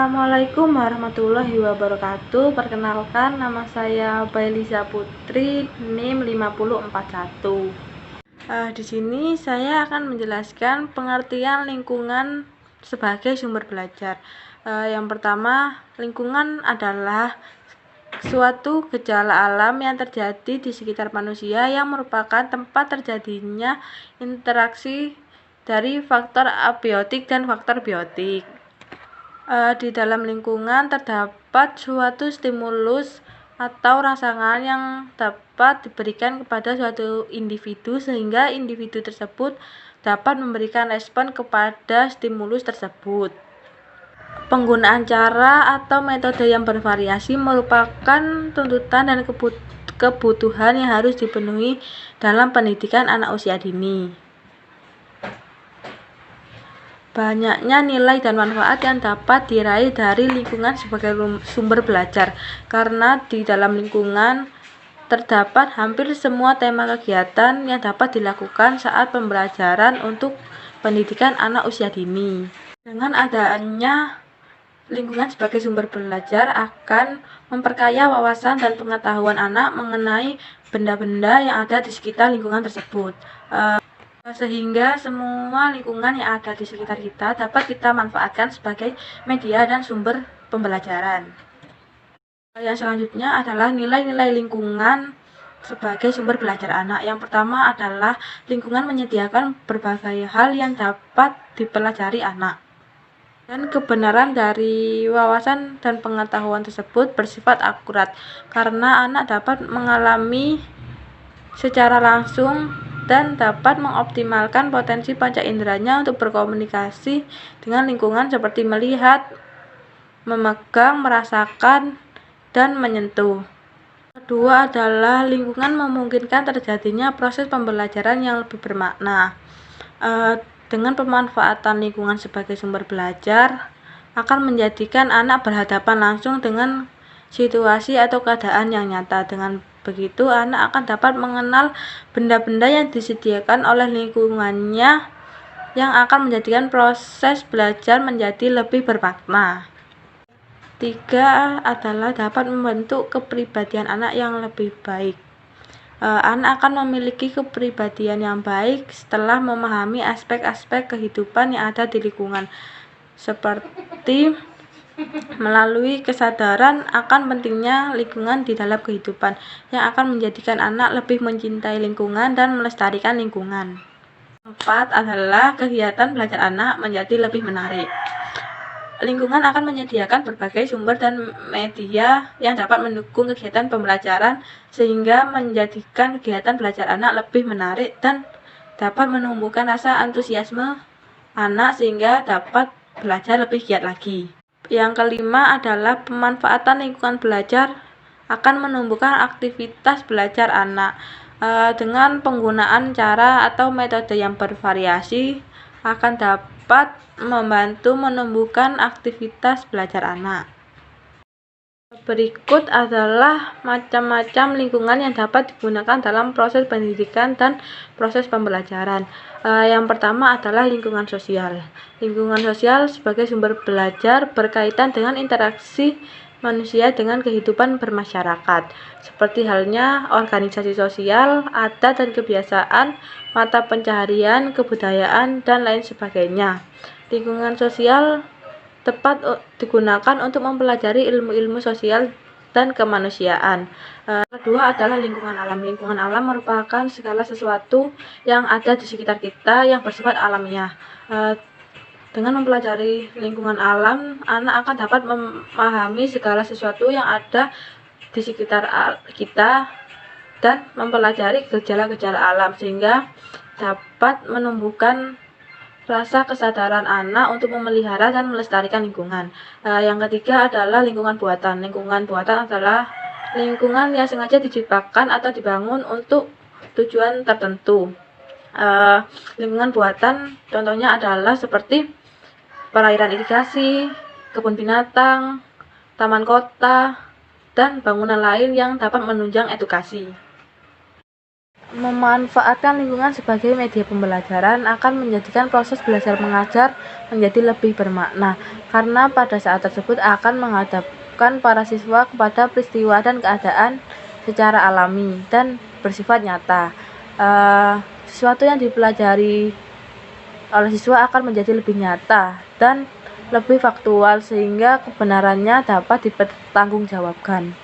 Assalamualaikum warahmatullahi wabarakatuh. Perkenalkan, nama saya Bailiza Putri, NIM 5041. Di sini saya akan menjelaskan pengertian lingkungan sebagai sumber belajar. Yang pertama, lingkungan adalah suatu gejala alam yang terjadi di sekitar manusia yang merupakan tempat terjadinya interaksi dari faktor abiotik dan faktor biotik. Di dalam lingkungan terdapat suatu stimulus atau rangsangan yang dapat diberikan kepada suatu individu sehingga individu tersebut dapat memberikan respon kepada stimulus tersebut. Penggunaan cara atau metode yang bervariasi merupakan tuntutan dan kebutuhan yang harus dipenuhi dalam pendidikan anak usia dini. Banyaknya nilai dan manfaat yang dapat diraih dari lingkungan sebagai sumber belajar, karena di dalam lingkungan terdapat hampir semua tema kegiatan yang dapat dilakukan saat pembelajaran untuk pendidikan anak usia dini. Dengan adanya lingkungan sebagai sumber belajar akan memperkaya wawasan dan pengetahuan anak mengenai benda-benda yang ada di sekitar lingkungan tersebut. Sehingga semua lingkungan yang ada di sekitar kita dapat kita manfaatkan sebagai media dan sumber pembelajaran. Yang selanjutnya adalah nilai-nilai lingkungan sebagai sumber belajar anak. Yang pertama adalah lingkungan menyediakan berbagai hal yang dapat dipelajari anak. Dan kebenaran dari wawasan dan pengetahuan tersebut bersifat akurat, karena anak dapat mengalami secara langsung dan dapat mengoptimalkan potensi panca inderanya untuk berkomunikasi dengan lingkungan seperti melihat, memegang, merasakan, dan menyentuh. Kedua adalah lingkungan memungkinkan terjadinya proses pembelajaran yang lebih bermakna. Dengan pemanfaatan lingkungan sebagai sumber belajar akan menjadikan anak berhadapan langsung dengan situasi atau keadaan yang nyata. Dengan begitu, anak akan dapat mengenal benda-benda yang disediakan oleh lingkungannya yang akan menjadikan proses belajar menjadi lebih bermakna. 3 adalah dapat membentuk kepribadian anak yang lebih baik. Anak akan memiliki kepribadian yang baik setelah memahami aspek-aspek kehidupan yang ada di lingkungan, seperti melalui kesadaran akan pentingnya lingkungan di dalam kehidupan, yang akan menjadikan anak lebih mencintai lingkungan dan melestarikan lingkungan. 4 adalah kegiatan belajar anak menjadi lebih menarik. Lingkungan akan menyediakan berbagai sumber dan media yang dapat mendukung kegiatan pembelajaran sehingga menjadikan kegiatan belajar anak lebih menarik dan dapat menumbuhkan rasa antusiasme anak sehingga dapat belajar lebih giat lagi. Yang kelima adalah pemanfaatan lingkungan belajar akan menumbuhkan aktivitas belajar anak. Dengan penggunaan cara atau metode yang bervariasi akan dapat membantu menumbuhkan aktivitas belajar anak. Berikut adalah macam-macam lingkungan yang dapat digunakan dalam proses pendidikan dan proses pembelajaran. Yang pertama adalah lingkungan sosial. Lingkungan sosial sebagai sumber belajar berkaitan dengan interaksi manusia dengan kehidupan bermasyarakat, seperti halnya organisasi sosial, adat dan kebiasaan, mata pencaharian, kebudayaan, dan lain sebagainya. Lingkungan sosial tepat digunakan untuk mempelajari ilmu-ilmu sosial dan kemanusiaan. Kedua adalah lingkungan alam. Lingkungan alam merupakan segala sesuatu yang ada di sekitar kita yang bersifat alamiah. Dengan mempelajari lingkungan alam, anak akan dapat memahami segala sesuatu yang ada di sekitar kita dan mempelajari gejala-gejala alam sehingga dapat menumbuhkan rasa kesadaran anak untuk memelihara dan melestarikan lingkungan. Yang ketiga adalah lingkungan buatan. Lingkungan buatan adalah lingkungan yang sengaja diciptakan atau dibangun untuk tujuan tertentu. Lingkungan buatan contohnya adalah seperti perairan irigasi, kebun binatang, taman kota, dan bangunan lain yang dapat menunjang edukasi. Memanfaatkan lingkungan sebagai media pembelajaran akan menjadikan proses belajar mengajar menjadi lebih bermakna, karena pada saat tersebut akan menghadapkan para siswa kepada peristiwa dan keadaan secara alami dan bersifat nyata. Sesuatu yang dipelajari oleh siswa akan menjadi lebih nyata dan lebih faktual sehingga kebenarannya dapat dipertanggungjawabkan.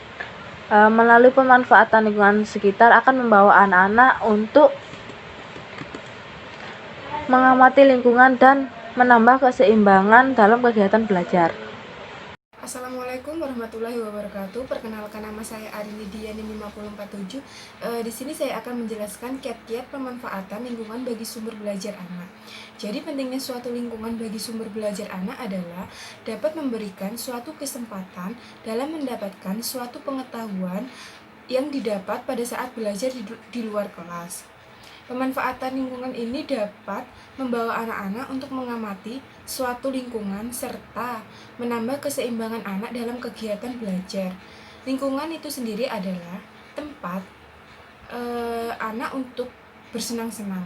Melalui pemanfaatan lingkungan sekitar akan membawa anak-anak untuk mengamati lingkungan dan menambah keseimbangan dalam kegiatan belajar. Assalamualaikum warahmatullahi wabarakatuh. Perkenalkan, nama saya Arini Diani 547. Di sini saya akan menjelaskan kiat-kiat pemanfaatan lingkungan bagi sumber belajar anak. Jadi pentingnya suatu lingkungan bagi sumber belajar anak adalah dapat memberikan suatu kesempatan dalam mendapatkan suatu pengetahuan yang didapat pada saat belajar di luar kelas. Pemanfaatan lingkungan ini dapat membawa anak-anak untuk mengamati suatu lingkungan serta menambah keseimbangan anak dalam kegiatan belajar. Lingkungan itu sendiri adalah tempat anak untuk bersenang-senang.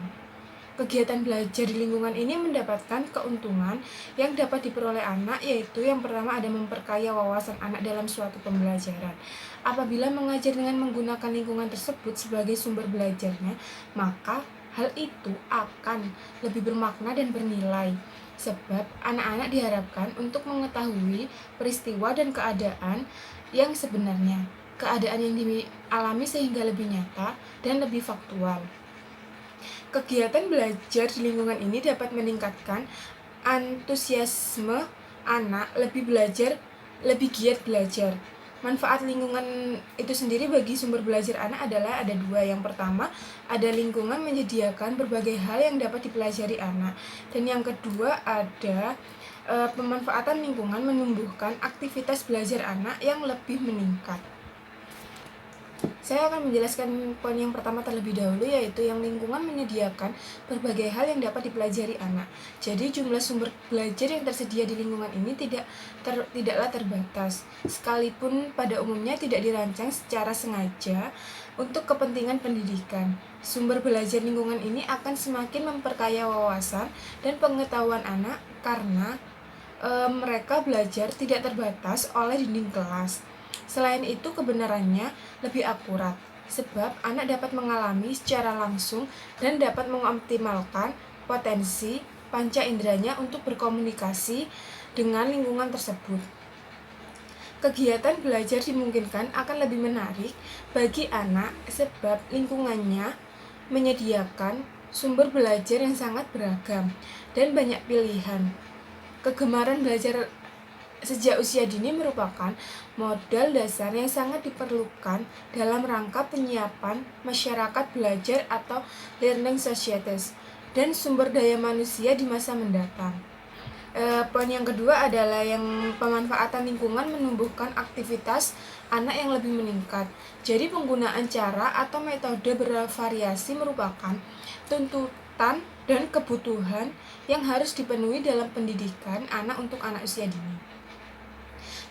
Kegiatan belajar di lingkungan ini mendapatkan keuntungan yang dapat diperoleh anak, yaitu yang pertama ada memperkaya wawasan anak dalam suatu pembelajaran. Apabila mengajar dengan menggunakan lingkungan tersebut sebagai sumber belajarnya, maka hal itu akan lebih bermakna dan bernilai. Sebab anak-anak diharapkan untuk mengetahui peristiwa dan keadaan yang sebenarnya, keadaan yang dialami sehingga lebih nyata dan lebih faktual. Kegiatan belajar di lingkungan ini dapat meningkatkan antusiasme anak lebih giat belajar. Manfaat lingkungan itu sendiri bagi sumber belajar anak adalah ada dua. Yang pertama, ada lingkungan menyediakan berbagai hal yang dapat dipelajari anak. Dan yang kedua, ada pemanfaatan lingkungan menumbuhkan aktivitas belajar anak yang lebih meningkat. Saya akan menjelaskan poin yang pertama terlebih dahulu, yaitu yang lingkungan menyediakan berbagai hal yang dapat dipelajari anak. Jadi jumlah sumber belajar yang tersedia di lingkungan ini tidaklah terbatas, sekalipun pada umumnya tidak dirancang secara sengaja untuk kepentingan pendidikan. Sumber belajar lingkungan ini akan semakin memperkaya wawasan dan pengetahuan anak karena mereka belajar tidak terbatas oleh dinding kelas. Selain itu, kebenarannya lebih akurat, sebab anak dapat mengalami secara langsung dan dapat mengoptimalkan potensi panca inderanya untuk berkomunikasi dengan lingkungan tersebut. Kegiatan belajar dimungkinkan akan lebih menarik bagi anak sebab lingkungannya menyediakan sumber belajar yang sangat beragam dan banyak pilihan. Kegemaran belajar sejak usia dini merupakan modal dasar yang sangat diperlukan dalam rangka penyiapan masyarakat belajar atau learning societies dan sumber daya manusia di masa mendatang. Poin yang kedua adalah yang pemanfaatan lingkungan menumbuhkan aktivitas anak yang lebih meningkat. Jadi penggunaan cara atau metode bervariasi merupakan tuntutan dan kebutuhan yang harus dipenuhi dalam pendidikan anak untuk anak usia dini.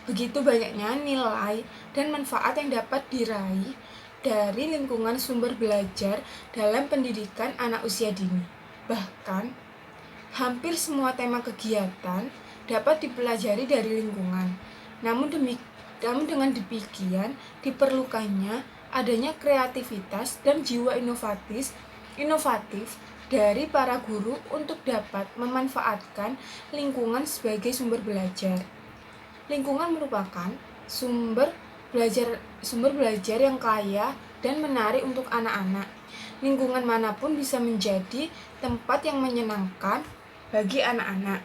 Begitu banyaknya nilai dan manfaat yang dapat diraih dari lingkungan sumber belajar dalam pendidikan anak usia dini. Bahkan, hampir semua tema kegiatan dapat dipelajari dari lingkungan. Namun dengan demikian, diperlukannya adanya kreativitas dan jiwa inovatif dari para guru untuk dapat memanfaatkan lingkungan sebagai sumber belajar. Lingkungan merupakan sumber belajar yang kaya dan menarik untuk anak-anak. Lingkungan manapun bisa menjadi tempat yang menyenangkan bagi anak-anak.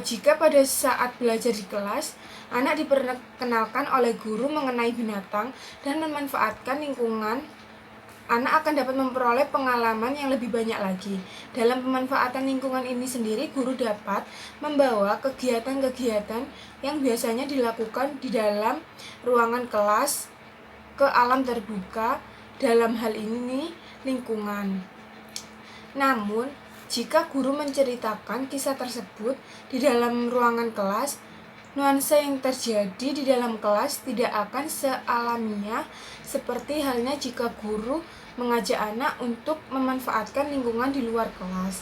Jika pada saat belajar di kelas, anak diperkenalkan oleh guru mengenai binatang dan memanfaatkan lingkungan, anak akan dapat memperoleh pengalaman yang lebih banyak lagi. Dalam pemanfaatan lingkungan ini sendiri, guru dapat membawa kegiatan-kegiatan yang biasanya dilakukan di dalam ruangan kelas ke alam terbuka, dalam hal ini lingkungan. Namun, jika guru menceritakan kisah tersebut di dalam ruangan kelas, Nuansa yang terjadi di dalam kelas tidak akan sealamiah seperti halnya jika guru mengajak anak untuk memanfaatkan lingkungan di luar kelas.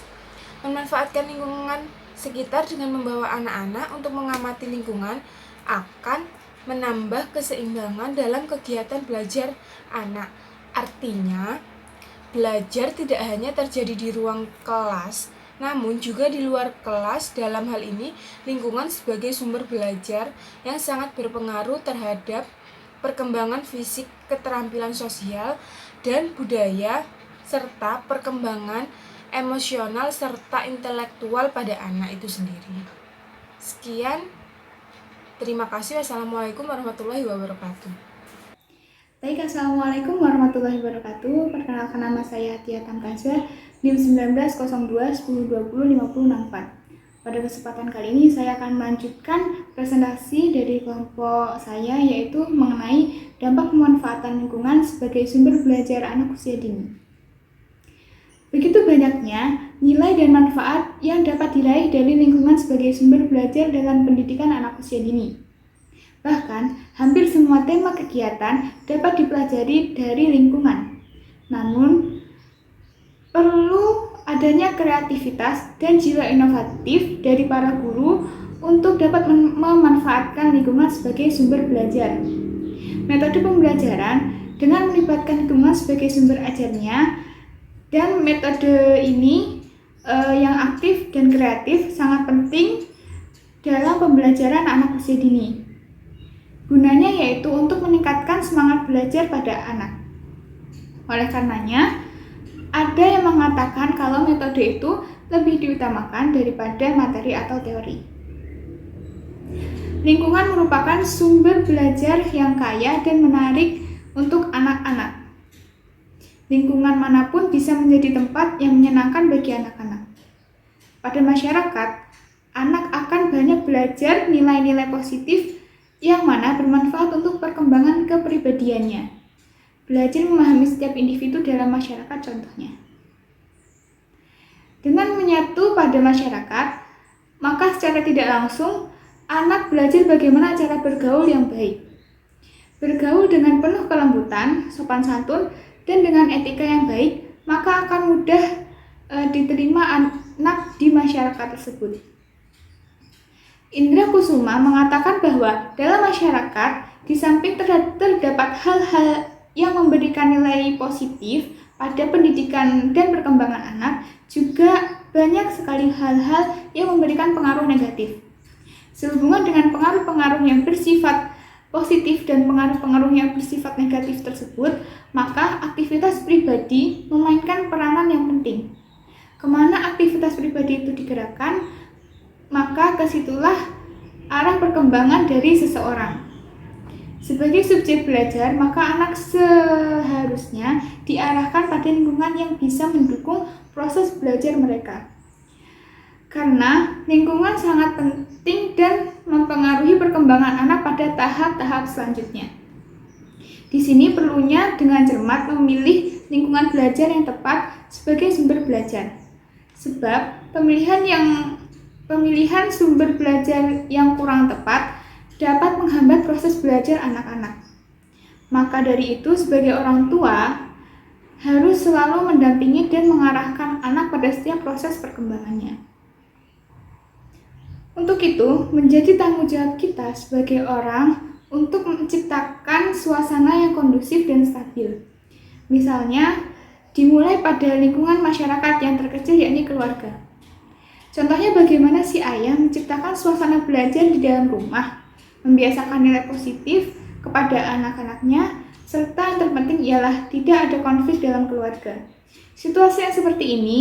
Memanfaatkan lingkungan sekitar dengan membawa anak-anak untuk mengamati lingkungan akan menambah keseimbangan dalam kegiatan belajar anak. Artinya, belajar tidak hanya terjadi di ruang kelas, namun juga di luar kelas. Dalam hal ini, lingkungan sebagai sumber belajar yang sangat berpengaruh terhadap perkembangan fisik, keterampilan sosial, dan budaya, serta perkembangan emosional serta intelektual pada anak itu sendiri. Sekian, terima kasih. Wassalamualaikum warahmatullahi wabarakatuh. Baik, Assalamualaikum warahmatullahi wabarakatuh. Perkenalkan, nama saya Tia Tamtazah, NIM 1902 1020 5064. Pada kesempatan kali ini saya akan melanjutkan presentasi dari kelompok saya, yaitu mengenai dampak pemanfaatan lingkungan sebagai sumber belajar anak usia dini. Begitu banyaknya nilai dan manfaat yang dapat diraih dari lingkungan sebagai sumber belajar dalam pendidikan anak usia dini. Bahkan, hampir semua tema kegiatan dapat dipelajari dari lingkungan. Namun, perlu adanya kreativitas dan jiwa inovatif dari para guru untuk dapat memanfaatkan lingkungan sebagai sumber belajar. Metode pembelajaran dengan melibatkan lingkungan sebagai sumber ajarnya, dan metode ini yang aktif dan kreatif sangat penting dalam pembelajaran anak usia dini. Gunanya yaitu untuk meningkatkan semangat belajar pada anak. Oleh karenanya, ada yang mengatakan kalau metode itu lebih diutamakan daripada materi atau teori. Lingkungan merupakan sumber belajar yang kaya dan menarik untuk anak-anak. Lingkungan manapun bisa menjadi tempat yang menyenangkan bagi anak-anak. Pada masyarakat, anak akan banyak belajar nilai-nilai positif yang mana bermanfaat untuk perkembangan kepribadiannya. Belajar memahami setiap individu dalam masyarakat contohnya. Dengan menyatu pada masyarakat, maka secara tidak langsung anak belajar bagaimana cara bergaul yang baik. Bergaul dengan penuh kelembutan, sopan santun, dan dengan etika yang baik, maka akan mudah diterima anak di masyarakat tersebut. Indra Kusuma mengatakan bahwa dalam masyarakat, di samping terdapat hal-hal yang memberikan nilai positif pada pendidikan dan perkembangan anak, juga banyak sekali hal-hal yang memberikan pengaruh negatif. Sehubungan dengan pengaruh-pengaruh yang bersifat positif dan pengaruh-pengaruh yang bersifat negatif tersebut, maka aktivitas pribadi memainkan peranan yang penting. Kemana aktivitas pribadi itu digerakkan, maka kesitulah arah perkembangan dari seseorang. Sebagai subjek belajar, maka anak seharusnya diarahkan pada lingkungan yang bisa mendukung proses belajar mereka. Karena lingkungan sangat penting dan mempengaruhi perkembangan anak pada tahap-tahap selanjutnya. Di sini perlunya dengan cermat memilih lingkungan belajar yang tepat sebagai sumber belajar. Sebab pemilihan sumber belajar yang kurang tepat dapat menghambat proses belajar anak-anak. Maka dari itu, sebagai orang tua harus selalu mendampingi dan mengarahkan anak pada setiap proses perkembangannya. Untuk itu, menjadi tanggung jawab kita sebagai orang untuk menciptakan suasana yang kondusif dan stabil. Misalnya, dimulai pada lingkungan masyarakat yang terkecil, yakni keluarga. Contohnya bagaimana si ayah menciptakan suasana belajar di dalam rumah, membiasakan nilai positif kepada anak-anaknya, serta yang terpenting ialah tidak ada konflik dalam keluarga. Situasi yang seperti ini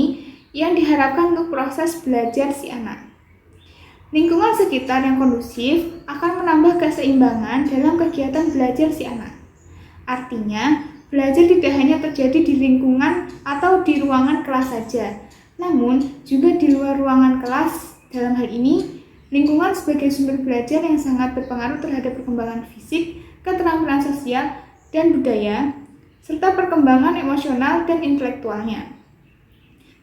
yang diharapkan untuk proses belajar si anak. Lingkungan sekitar yang kondusif akan menambah keseimbangan dalam kegiatan belajar si anak. Artinya, belajar tidak hanya terjadi di lingkungan atau di ruangan kelas saja, namun juga di luar ruangan kelas. Dalam hal ini, lingkungan sebagai sumber belajar yang sangat berpengaruh terhadap perkembangan fisik, keterampilan sosial, dan budaya, serta perkembangan emosional dan intelektualnya.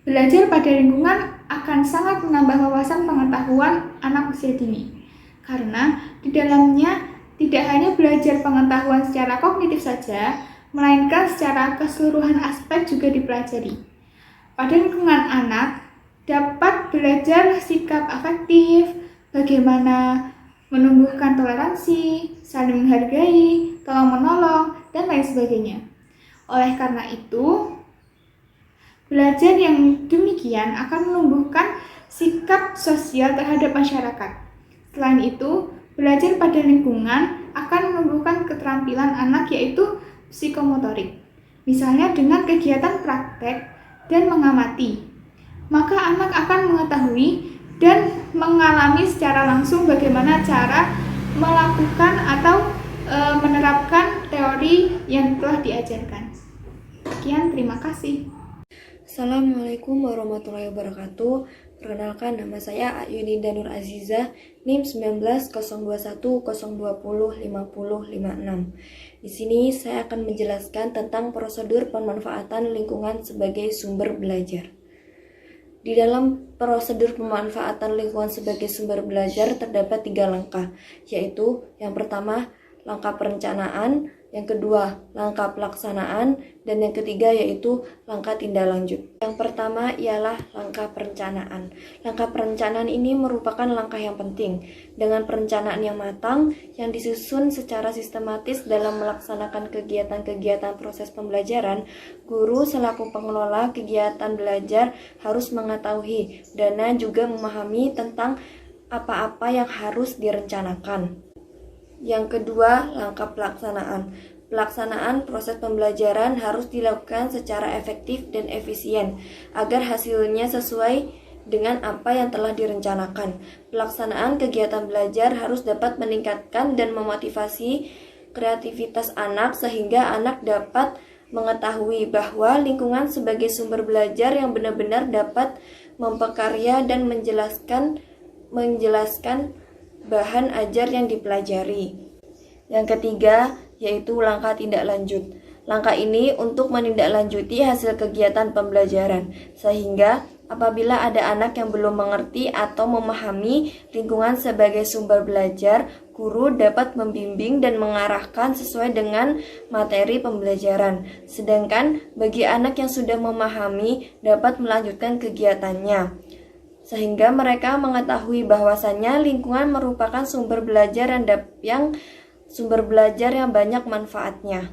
Belajar pada lingkungan akan sangat menambah wawasan pengetahuan anak usia dini. karena di dalamnya tidak hanya belajar pengetahuan secara kognitif saja, melainkan secara keseluruhan aspek juga dipelajari. Pada lingkungan anak, dapat belajar sikap afektif, bagaimana menumbuhkan toleransi, saling menghargai, tolong-menolong, dan lain sebagainya. Oleh karena itu, belajar yang demikian akan menumbuhkan sikap sosial terhadap masyarakat. Selain itu, belajar pada lingkungan akan menumbuhkan keterampilan anak yaitu psikomotorik. Misalnya dengan kegiatan praktek dan mengamati. Maka anak akan mengetahui dan mengalami secara langsung bagaimana cara melakukan atau menerapkan teori yang telah diajarkan. Sekian, terima kasih. Assalamualaikum warahmatullahi wabarakatuh. Perkenalkan, nama saya Ayuninda Nur Aziza, NIM 190210205056. Di sini saya akan menjelaskan tentang prosedur pemanfaatan lingkungan sebagai sumber belajar. Di dalam prosedur pemanfaatan lingkungan sebagai sumber belajar terdapat 3 langkah, yaitu yang pertama, langkah perencanaan, yang kedua, langkah pelaksanaan, dan yang ketiga yaitu langkah tindak lanjut. Yang pertama ialah langkah perencanaan. Langkah perencanaan ini merupakan langkah yang penting. Dengan perencanaan yang matang, yang disusun secara sistematis dalam melaksanakan kegiatan-kegiatan proses pembelajaran, guru selaku pengelola kegiatan belajar harus mengetahui dan juga memahami tentang apa-apa yang harus direncanakan. Yang kedua, langkah pelaksanaan. Pelaksanaan proses pembelajaran harus dilakukan secara efektif dan efisien agar hasilnya sesuai dengan apa yang telah direncanakan. Pelaksanaan kegiatan belajar harus dapat meningkatkan dan memotivasi kreativitas anak sehingga anak dapat mengetahui bahwa lingkungan sebagai sumber belajar yang benar-benar dapat memperkaya dan menjelaskan bahan ajar yang dipelajari. Yang ketiga, yaitu langkah tindak lanjut. Langkah ini untuk menindaklanjuti hasil kegiatan pembelajaran, sehingga apabila ada anak yang belum mengerti atau memahami lingkungan sebagai sumber belajar, guru dapat membimbing dan mengarahkan sesuai dengan materi pembelajaran. Sedangkan bagi anak yang sudah memahami dapat melanjutkan kegiatannya, sehingga mereka mengetahui bahwasannya lingkungan merupakan sumber belajar yang banyak manfaatnya.